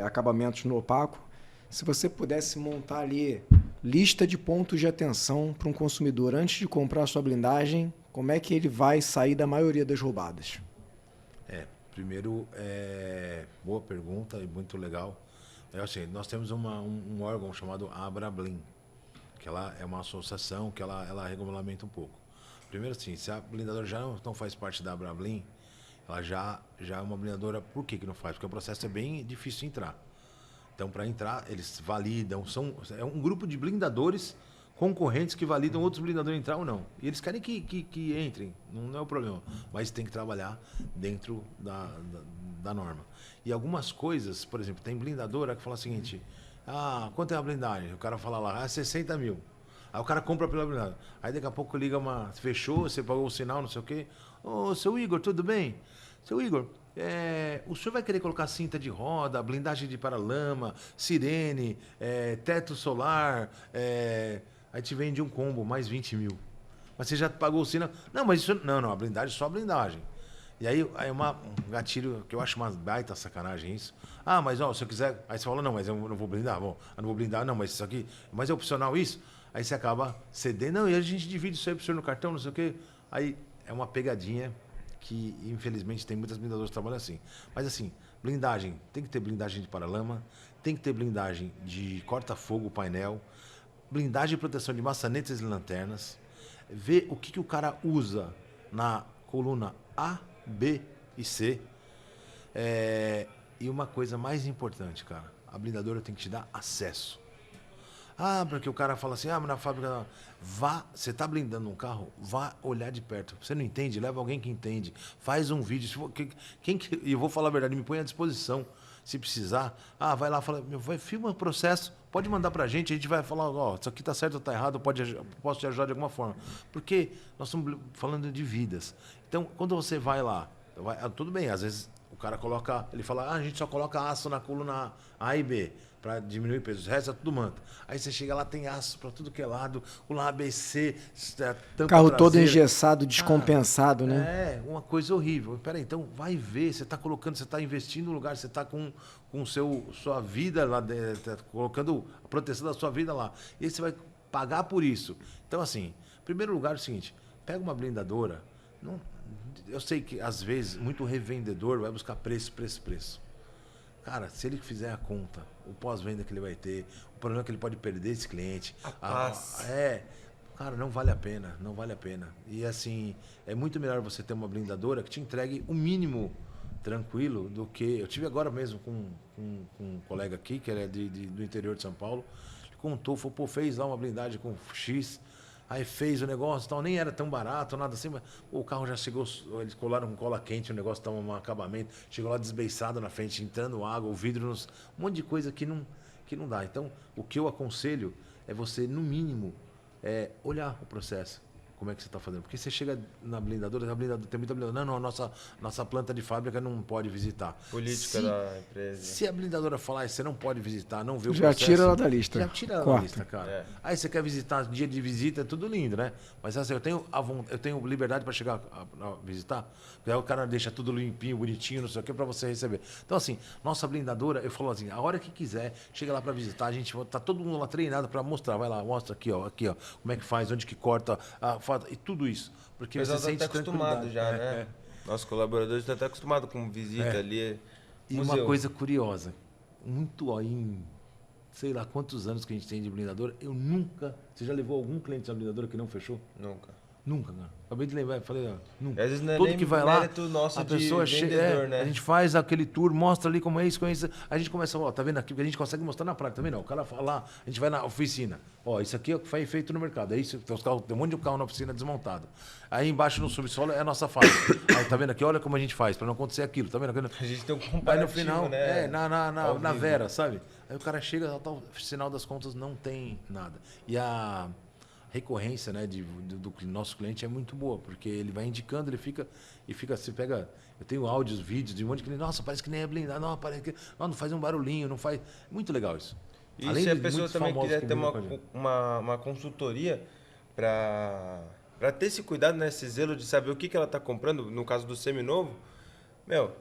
acabamentos no opaco. Se você pudesse montar ali lista de pontos de atenção para um consumidor antes de comprar a sua blindagem, como é que ele vai sair da maioria das roubadas? Primeiro, boa pergunta e muito legal. Assim, nós temos um órgão chamado Abrablin, que ela é uma associação que ela regulamenta um pouco. Primeiro, assim, se a blindadora já não faz parte da Abrablin, ela já é uma blindadora. Por que não faz? Porque o processo é bem difícil de entrar. Então, para entrar, eles validam. É um grupo de blindadores concorrentes que validam outros blindadores entrar ou não. E eles querem que entrem, não é o problema. Mas tem que trabalhar dentro da norma. E algumas coisas, por exemplo, tem blindadora que fala o seguinte: quanto é a blindagem? O cara fala lá, 60 mil. Aí o cara compra pela blindagem. Aí daqui a pouco liga fechou, você pagou o sinal, não sei o quê. Ô, seu Igor, tudo bem? Seu Igor, o senhor vai querer colocar cinta de roda, blindagem de paralama, sirene, teto solar, aí te vende um combo, mais 20 mil. Mas você já pagou o sinal? Não, mas isso não, a blindagem é só a blindagem. E aí um gatilho que eu acho uma baita sacanagem isso. Mas se eu quiser. Aí você fala, não, mas eu não vou blindar. Bom, eu não vou blindar, não, mas isso aqui. Mas é opcional isso? Aí você acaba cedendo. Não, e a gente divide isso aí pro senhor no cartão, não sei o quê. Aí é uma pegadinha que, infelizmente, tem muitas blindadoras que trabalham assim. Mas assim, blindagem, tem que ter blindagem de paralama, tem que ter blindagem de corta-fogo, painel, blindagem e proteção de maçanetas e lanternas, ver o que o cara usa na coluna A, B e C. E uma coisa mais importante, cara, a blindadora tem que te dar acesso. Porque o cara fala assim, mas na fábrica... Você tá blindando um carro, vá olhar de perto. Você não entende? Leva alguém que entende. Faz um vídeo. E eu vou falar a verdade, me põe à disposição. Se precisar, vai lá, filma o processo, pode mandar pra gente, a gente vai falar, isso aqui tá certo ou tá errado, posso te ajudar de alguma forma. Porque nós estamos falando de vidas. Então, quando você vai lá, tudo bem, às vezes o cara ele fala, a gente só coloca aço na coluna A e B, para diminuir o peso, o resto é tudo manta. Aí você chega lá, tem aço para tudo que é lado, coluna ABC, tampa carro traseira. todo engessado, descompensado, né? Uma coisa horrível. Peraí, então vai ver, você está colocando, você está investindo no lugar, você está com sua vida lá, tá colocando a proteção da sua vida lá. E aí você vai pagar por isso. Então, assim, em primeiro lugar é o seguinte, pega uma blindadora, eu sei que às vezes muito revendedor vai buscar preço. Cara, se ele fizer a conta, o pós-venda que ele vai ter, o problema é que ele pode perder esse cliente. Cara, não vale a pena. E assim, é muito melhor você ter uma blindadora que te entregue o mínimo tranquilo do que... Eu tive agora mesmo com um colega aqui, que é do interior de São Paulo, ele contou, falou, fez lá uma blindagem com X, aí fez o negócio, tal, nem era tão barato, nada assim, mas o carro já chegou, eles colaram com cola quente, o negócio estava um acabamento, chegou lá desbeiçado na frente, entrando água, o vidro, um monte de coisa que que não dá. Então, o que eu aconselho é você, no mínimo, olhar o processo. Como é que você está fazendo? Porque você chega na blindadora, tem muita blindadora. Não, nossa planta de fábrica não pode visitar. Política da empresa. Se a blindadora falar, você não pode visitar, não vê o Já processo... tira ela da lista. Já tira ela da Corta. lista, cara. É. Aí você quer visitar, dia de visita, é tudo lindo, né? Mas assim, eu tenho liberdade para chegar a visitar, porque aí o cara deixa tudo limpinho, bonitinho, não sei o que, para você receber. Então assim, nossa blindadora, eu falo assim, a hora que quiser, chega lá para visitar, a gente tá todo mundo lá treinado para mostrar, vai lá, mostra aqui, ó, como é que faz, onde que corta, e tudo isso. Porque O você pessoal tá sente até acostumado tranquilidade. já, né? Nossos colaboradores estão até acostumados com visita ali. E museu. uma coisa curiosa, muito ó, em sei lá quantos anos que a gente tem de blindadora, eu nunca... Você já levou algum cliente da blindadora que não fechou? Nunca. Nunca, cara. Acabei de lembrar, falei, ó, nunca. Às vezes não é Tudo nem que vai lá, mérito nosso a de pessoa vendedor, né? a gente faz aquele tour, mostra ali como é isso, a gente começa, ó, tá vendo aqui, porque a gente consegue mostrar na prática também, não. O cara fala lá, a gente vai na oficina, ó, isso aqui é o que foi feito no mercado, é isso, tem um monte de carro na oficina desmontado. Aí embaixo no subsolo é a nossa fábrica. Aí tá vendo aqui, olha como a gente faz, para não acontecer aquilo, tá vendo? A gente tem um Aí comparativo, no final, né? Ao na vivo. Vera, sabe? Aí o cara chega, no final das contas não tem nada. E a recorrência, né, do nosso cliente é muito boa, porque ele vai indicando, ele fica, você pega, eu tenho áudios, vídeos de um monte de cliente, nossa, parece que nem é blindado, não, parece que não faz um barulhinho, não faz, muito legal isso. E Além se a de pessoa muitos também famosos quiser que ter brindam com a gente. uma consultoria para ter esse cuidado, né, esse zelo de saber o que ela está comprando, no caso do seminovo, meu,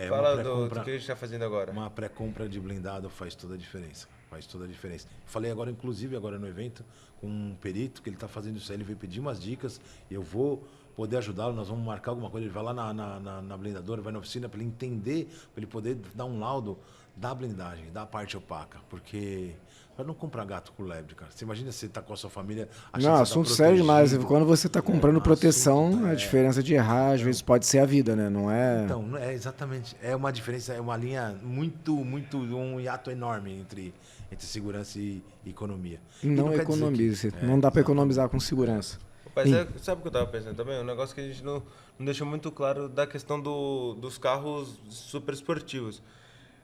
fala uma do pré-compra- que a gente está fazendo agora. Uma pré-compra de blindado faz toda a diferença. Faz toda a diferença. Falei agora, inclusive, agora no evento, com um perito que ele está fazendo isso aí. Ele veio pedir umas dicas e eu vou poder ajudá-lo. Nós vamos marcar alguma coisa. Ele vai lá na blindadora, vai na oficina para ele entender, para ele poder dar um laudo da blindagem, da parte opaca. Porque para não comprar gato com lebre, cara. Você imagina você tá com a sua família achando Não, que assunto você tá sério demais. protegido. Quando você está comprando proteção, assunto, a diferença de errar, às vezes, pode ser a vida, né? Não é... Então, não é exatamente. É uma diferença, é uma linha um hiato enorme entre segurança e economia. E não quer dizer economize. que- Não dá para economizar com segurança. Mas sabe o que eu tava pensando também? Um negócio que a gente não deixou muito claro da questão dos carros super esportivos.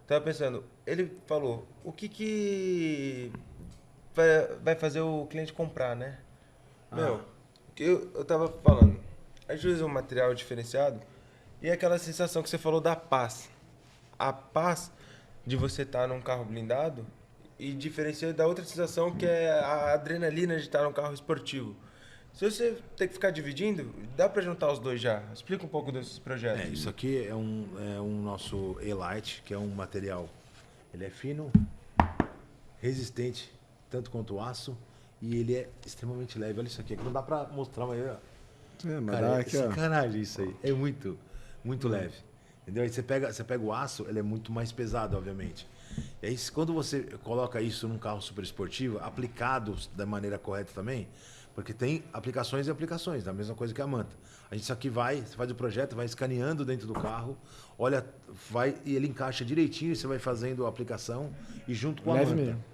Tava pensando, ele falou, o que vai fazer o cliente comprar, né? Meu, que eu tava falando, a gente usa um material diferenciado e é aquela sensação que você falou da paz. A paz de você estar num carro blindado e diferencia da outra sensação que é a adrenalina de estar num carro esportivo. Se você tem que ficar dividindo, dá para juntar os dois já. Explica um pouco desses projetos. Isso aqui é um nosso E-Light, que é um material. Ele é fino, resistente, tanto quanto o aço, e ele é extremamente leve. Olha isso aqui, que não dá para mostrar, mas Mas cara, dá é aqui, ó. sacanagem isso aí. É muito, muito leve. Entendeu? Aí você pega o aço, ele é muito mais pesado, obviamente. E aí, quando você coloca isso num carro super esportivo, aplicado da maneira correta também, porque tem aplicações e aplicações, da mesma coisa que a manta. A gente isso aqui você faz o projeto, vai escaneando dentro do carro, olha, e ele encaixa direitinho, você vai fazendo a aplicação e junto com a Leve manta. mesmo.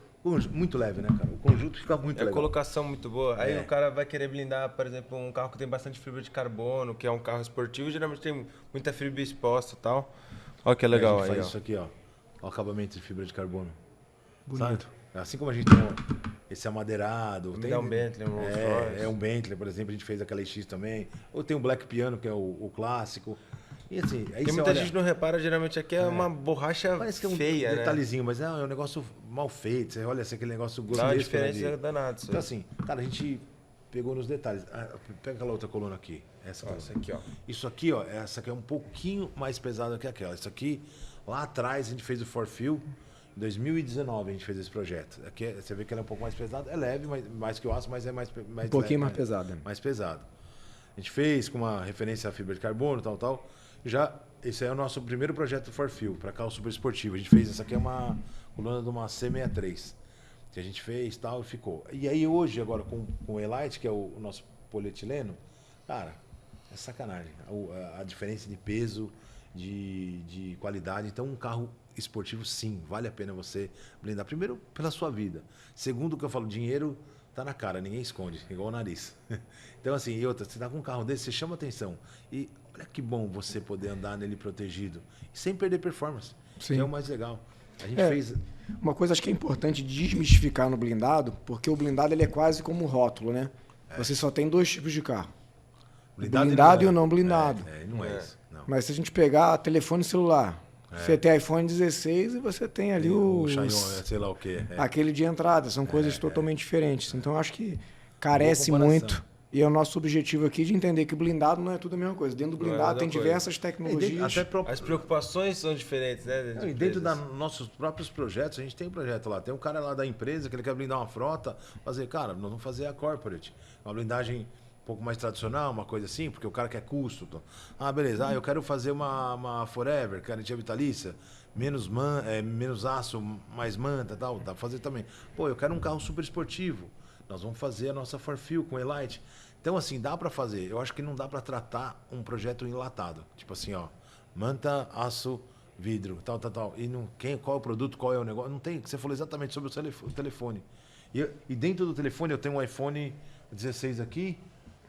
Muito leve, né, cara? O conjunto fica muito É legal. colocação muito boa. Aí É. o cara vai querer blindar, por exemplo, um carro que tem bastante fibra de carbono, que é um carro esportivo, geralmente tem muita fibra exposta e tal. Olha que legal a gente aí, faz ó. isso aqui, ó. O acabamento de fibra de carbono. Bonito. Sabe? Assim como a gente tem esse amadeirado. Me dá um Bentley, um Rolls Royce. É um Bentley, por exemplo, a gente fez aquela X também. Ou tem um Black Piano, que é o clássico. E assim, aí Porque você muita olha, gente não repara, geralmente aqui é uma borracha parece que é um feia, né? detalhezinho, mas é um negócio mal feito. Você olha assim, aquele negócio Dá uma grotesco, diferença né, de- danada. Isso Então aí. assim, cara, a gente pegou nos detalhes. Pega aquela outra coluna aqui. Essa Ó, coluna. esse aqui, ó. Isso aqui, ó, essa aqui é um pouquinho mais pesada que aquela. Isso aqui, lá atrás, a gente fez o Forfil. Em 2019 a gente fez esse projeto. Aqui você vê que ela é um pouco mais pesada. É leve, mais que o aço, mas é mais Um pouquinho mais leve, pesada. mais pesado. A gente fez com uma referência à fibra de carbono, tal. Já, esse é o nosso primeiro projeto do Forfil, para carro super esportivo. A gente fez, essa aqui é uma coluna de uma C63, que a gente fez tal e ficou. E aí hoje, agora, com o E-Light, que é o nosso polietileno, cara, é sacanagem. A diferença de peso, de qualidade. Então, um carro esportivo, sim, vale a pena você blindar. Primeiro, pela sua vida. Segundo, o que eu falo, dinheiro tá na cara, ninguém esconde, igual o nariz. Então, assim, e outra, você tá com um carro desse, você chama atenção. E olha que bom você poder andar nele protegido, sem perder performance, Sim. que é o mais legal. A gente É. fez... Uma coisa acho que é importante desmistificar no blindado, porque o blindado ele é quase como um rótulo, né? Você só tem 2 tipos de carro. Blindado e o não blindado. Não é isso. Não. Mas se a gente pegar telefone celular, você tem iPhone 16 e você tem ali o Xiaomi, sei lá o quê. aquele de entrada. São coisas totalmente diferentes. Então eu acho que carece Boa comparação. muito. E é o nosso objetivo aqui de entender que blindado não é tudo a mesma coisa. Dentro do Não é a blindado mesma tem coisa. diversas tecnologias. As preocupações são diferentes, né? E dentro dos nossos próprios projetos, a gente tem um projeto lá. Tem um cara lá da empresa que ele quer blindar uma frota, cara, nós vamos fazer a corporate. Uma blindagem um pouco mais tradicional, uma coisa assim, porque o cara quer custo. Beleza. Eu quero fazer uma Forever, garantia vitalícia, menos aço, mais manta e tal. Dá pra fazer também. Eu quero um carro super esportivo. Nós vamos fazer a nossa Forfil com Elite. Então, assim, dá para fazer. Eu acho que não dá para tratar um projeto enlatado. Tipo assim, manta, aço, vidro, tal. E qual é o produto, qual é o negócio. Não tem. Você falou exatamente sobre o telefone. E dentro do telefone eu tenho um iPhone 16 aqui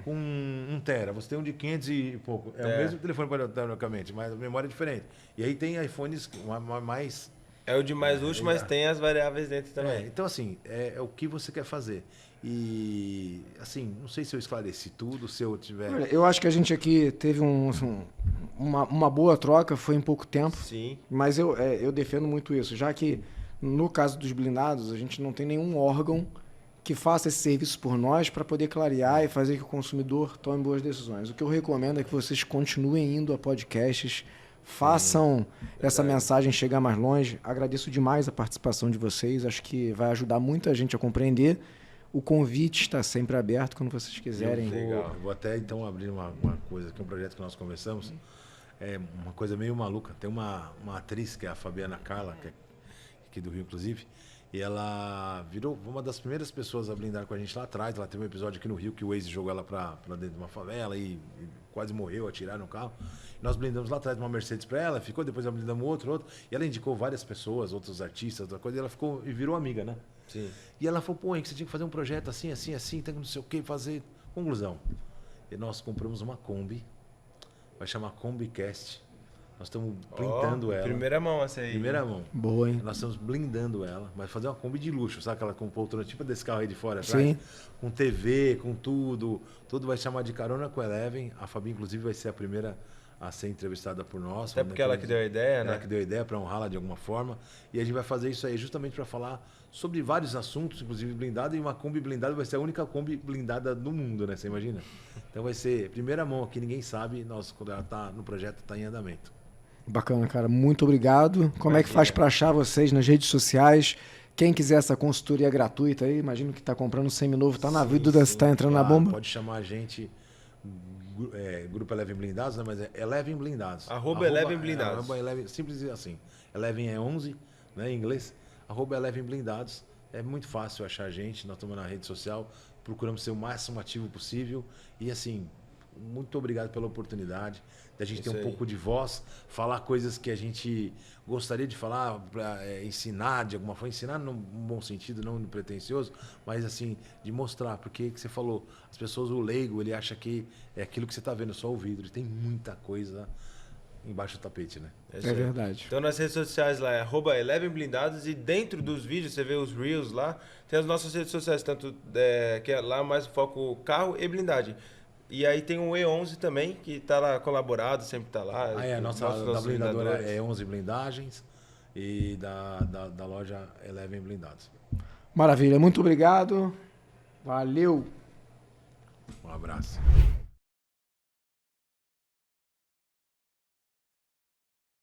com 1 tera. Você tem um de 500 e pouco. É o mesmo telefone, teoricamente, mas a memória é diferente. E aí tem iPhones mais... É o de mais luxo, mas tem as variáveis dentro também. Então, assim, é o que você quer fazer. E, assim, não sei se eu esclareci tudo, se eu tiver... Olha, eu acho que a gente aqui teve uma boa troca, foi em pouco tempo. Sim. Mas eu defendo muito isso, já que no caso dos blindados, a gente não tem nenhum órgão que faça esse serviço por nós para poder clarear e fazer que o consumidor tome boas decisões. O que eu recomendo é que vocês continuem indo a podcasts, façam essa mensagem chegar mais longe. Agradeço demais a participação de vocês, acho que vai ajudar muita gente a compreender. O convite está sempre aberto quando vocês quiserem. Eu vou até então abrir uma coisa aqui, um projeto que nós conversamos. É uma coisa meio maluca. Tem uma atriz, que é a Fabiana Carla, que é aqui do Rio, inclusive, e ela virou uma das primeiras pessoas a blindar com a gente lá atrás. Ela teve um episódio aqui no Rio que o Waze jogou ela para dentro de uma favela e quase morreu, atiraram no carro. Nós blindamos lá atrás uma Mercedes para ela, ficou, depois nós blindamos outro. E ela indicou várias pessoas, outros artistas, outra coisa, e ela ficou e virou amiga, né? Sim. E ela falou, Henrique, você tinha que fazer um projeto assim, tem que não sei o que fazer. Conclusão. E nós compramos uma Kombi, vai chamar KombiCast. Nós estamos blindando ela. Primeira mão essa aí. Primeira mão. Boa, hein? Nós estamos blindando ela, mas fazer uma Kombi de luxo, sabe aquela com poltrona tipo desse carro aí de fora atrás? Sim. Com TV, com tudo. Tudo vai chamar de Carona com Eleven. A Fabi, inclusive, vai ser a primeira a ser entrevistada por nós. Até porque ela que deu a ideia, né? Ela que deu a ideia para honrá-la de alguma forma. E a gente vai fazer isso aí justamente para falar sobre vários assuntos, inclusive blindado. E uma Kombi blindada vai ser a única Kombi blindada do mundo, né? Você imagina? Então vai ser primeira mão aqui, ninguém sabe. Nós, quando ela está no projeto, está em andamento. Bacana, cara. Muito obrigado. Como é que faz para achar vocês nas redes sociais? Quem quiser essa consultoria gratuita aí, imagino que está comprando um seminovo, está na vida, está entrando na bomba. Pode chamar a gente... Grupo Eleven Blindados, né? Mas é Eleven Blindados. Eleven Blindados. Eleven, simples assim. Eleven é 11, né, em inglês. @Eleven Blindados. É muito fácil achar a gente. Nós estamos na rede social. Procuramos ser o máximo ativo possível. E assim, muito obrigado pela oportunidade da gente ter um pouco de voz, falar coisas que a gente gostaria de falar, para ensinar de alguma forma, ensinar num bom sentido, não no pretensioso, mas assim, de mostrar, porque que você falou, as pessoas, o leigo, ele acha que é aquilo que você está vendo, só o vidro, e tem muita coisa embaixo do tapete, né? É verdade. Então nas redes sociais lá é @Eleven Blindados e dentro dos vídeos, você vê os Reels lá, tem as nossas redes sociais, tanto que é lá mais foco carro e blindagem. E aí tem o E11 também, que está lá colaborado, sempre está lá. A nossa da blindadora é 11 Blindagens e da loja Eleven Blindados. Maravilha, muito obrigado. Valeu. Um abraço.